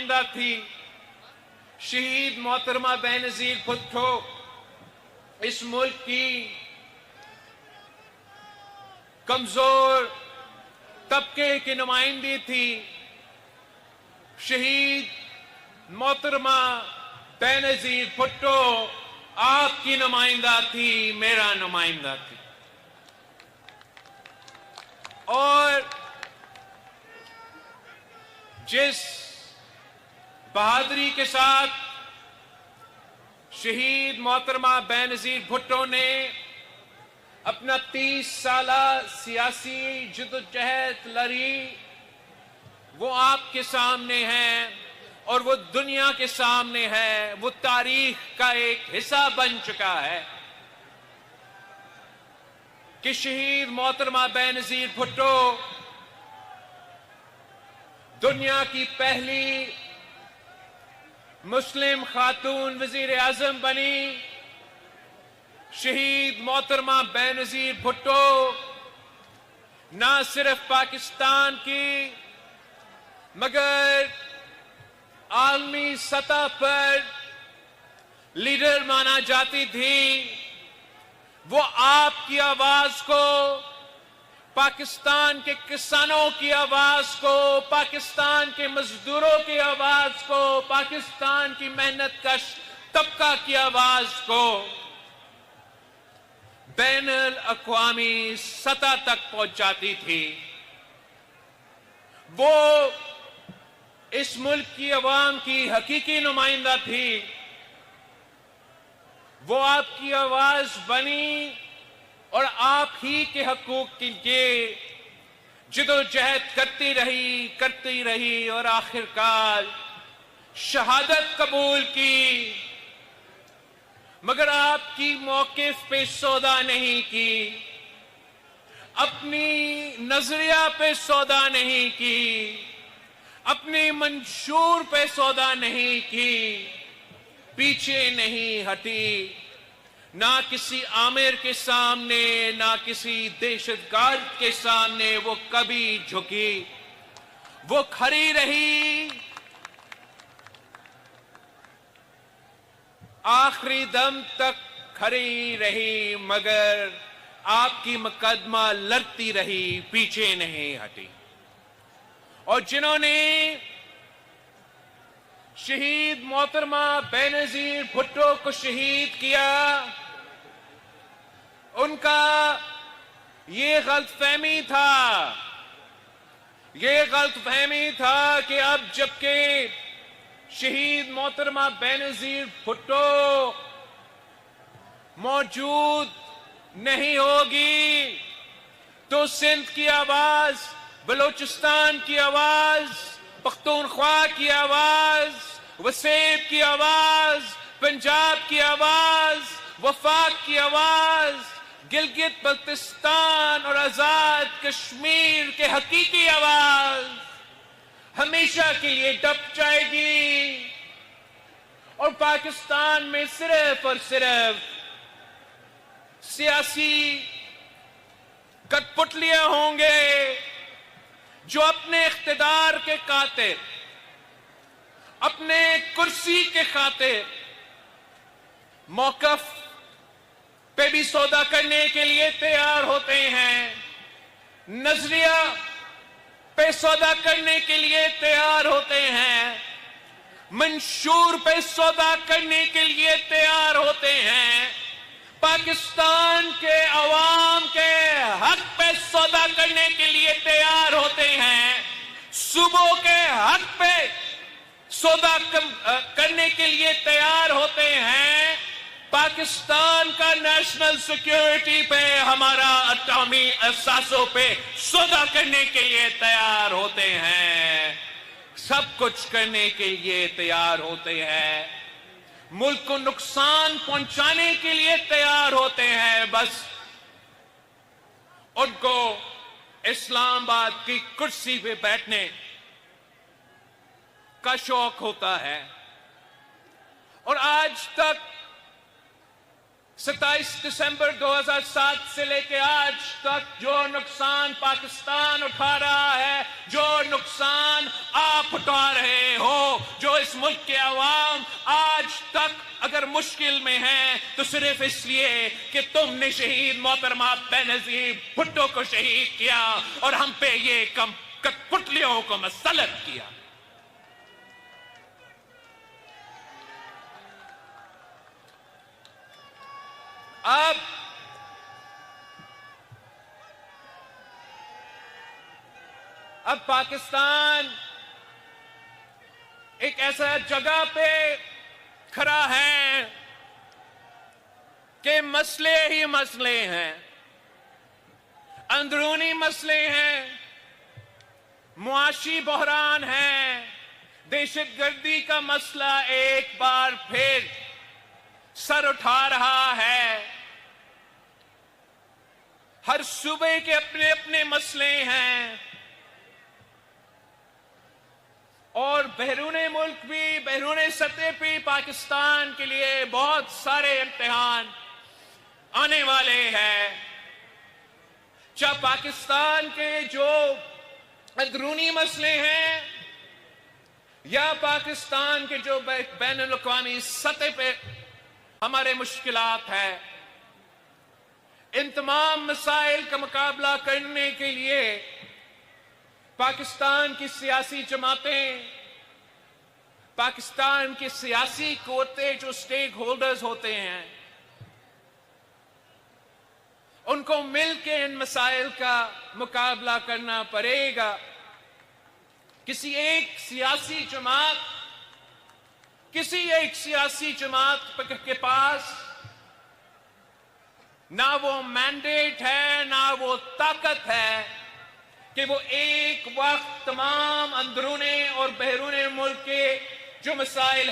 नुमाइंदा थी। शहीद मोहतरमा बेनज़ीर भुट्टो इस मुल्क की कमजोर तबके की नुमाइंदी थी। शहीद मोहतरमा बेनज़ीर भुट्टो आपकी नुमाइंदा थी, मेरा नुमाइंदा थी। और जिस बहादुरी के साथ शहीद मोहतरमा बेनज़ीर भुट्टो ने अपना 30 साला सियासी जद्दोजहद लड़ी, वो आपके सामने है और वो दुनिया के सामने है। वो तारीख का एक हिस्सा बन चुका है कि शहीद मोहतरमा बेनज़ीर भुट्टो दुनिया की पहली मुस्लिम खातून वजीर आजम बनी। शहीद मोहतरमा बेनज़ीर भुट्टो ना सिर्फ पाकिस्तान की मगर आलमी सतह पर लीडर माना जाती थी। वो आपकी आवाज को, पाकिस्तान के किसानों की आवाज को, पाकिस्तान के मजदूरों की आवाज को, पाकिस्तान की मेहनत कश तबका की आवाज को बैनुल अक़वामी सतह तक पहुंचाती थी। वो इस मुल्क की अवाम की हकीकी नुमाइंदा थी। वो आपकी आवाज बनी और आप ही के हकूक के लिए जदोजहद करती रही और आखिरकार शहादत कबूल की। मगर आपकी मौक़िफ़ पे सौदा नहीं की, अपनी नजरिया पे सौदा नहीं की, अपने मंशूर पे सौदा नहीं की, पीछे नहीं हटी। ना किसी आमिर के सामने, ना किसी दहशतगर्द के सामने वो कभी झुकी। वो खड़ी रही, आखिरी दम तक खड़ी रही, मगर आपकी मुकदमा लड़ती रही, पीछे नहीं हटी। और जिन्होंने शहीद मोहतरमा बेनज़ीर भुट्टो को शहीद किया, उनका ये गलतफहमी था कि अब जबकि शहीद मोहतरमा बेनज़ीर भुट्टो मौजूद नहीं होगी तो सिंध की आवाज, बलोचिस्तान की आवाज, पख्तूनख्वा की आवाज, वसेब की आवाज, पंजाब की आवाज, वफाक की आवाज, गिलगित बल्तिस्तान और आजाद कश्मीर के हकीकी आवाज हमेशा के लिए दब जाएगी। और पाकिस्तान में सिर्फ और सिर्फ सियासी कठपुतलियां होंगे जो अपने इख्तिदार के खातिर, अपने कुर्सी के खातिर मौकफ पे भी सौदा करने के लिए तैयार होते हैं, नजरिया पे सौदा करने के लिए तैयार होते हैं, मंशूर पे सौदा करने के लिए तैयार होते हैं, पाकिस्तान के अवाम के हक पे सौदा करने के लिए तैयार होते हैं, सूबों के हक पे सौदा करने के लिए तैयार होते हैं, पाकिस्तान का नेशनल सिक्योरिटी पे, हमारा अटॉमी एहसासों पे सौदा करने के लिए तैयार होते हैं, सब कुछ करने के लिए तैयार होते हैं, मुल्क को नुकसान पहुंचाने के लिए तैयार होते हैं। बस उनको इस्लामाबाद की कुर्सी पे बैठने का शौक होता है। और आज तक 27 दिसंबर 2007 से लेकर आज तक जो नुकसान पाकिस्तान उठा रहा है, जो नुकसान आप उठा रहे हो, जो इस मुल्क के अवाम आज तक अगर मुश्किल में हैं तो सिर्फ इसलिए कि तुमने शहीद मोहतरमा बेनजीर भुट्टो को शहीद किया और हम पे ये कठपुतलियों को मसलत किया। अब पाकिस्तान एक ऐसा जगह पे खड़ा है कि मसले ही मसले हैं, अंदरूनी मसले हैं, मुआशी बहरान है, दहशतगर्दी का मसला एक बार फिर सर उठा रहा है। हर सूबे के अपने अपने मसले हैं और बैरून मुल्क भी, बैरून सतह पे पाकिस्तान के लिए बहुत सारे इम्तिहान आने वाले हैं। चाहे पाकिस्तान के जो अंदरूनी मसले हैं या पाकिस्तान के जो बैनुल-अक़वामी सतह पे हमारे मुश्किलात है, इन तमाम मसाइल का मुकाबला करने के लिए पाकिस्तान की सियासी जमातें, पाकिस्तान की सियासी क़ुव्वतें जो स्टेक होल्डर्स होते हैं, उनको मिलकर इन मसाइल का मुकाबला करना पड़ेगा। किसी एक सियासी जमात के पास ना वो मैंडेट है, ना वो ताकत है कि वो एक वक्त तमाम अंदरूने और बैरूने मुल्क के जो मसाइल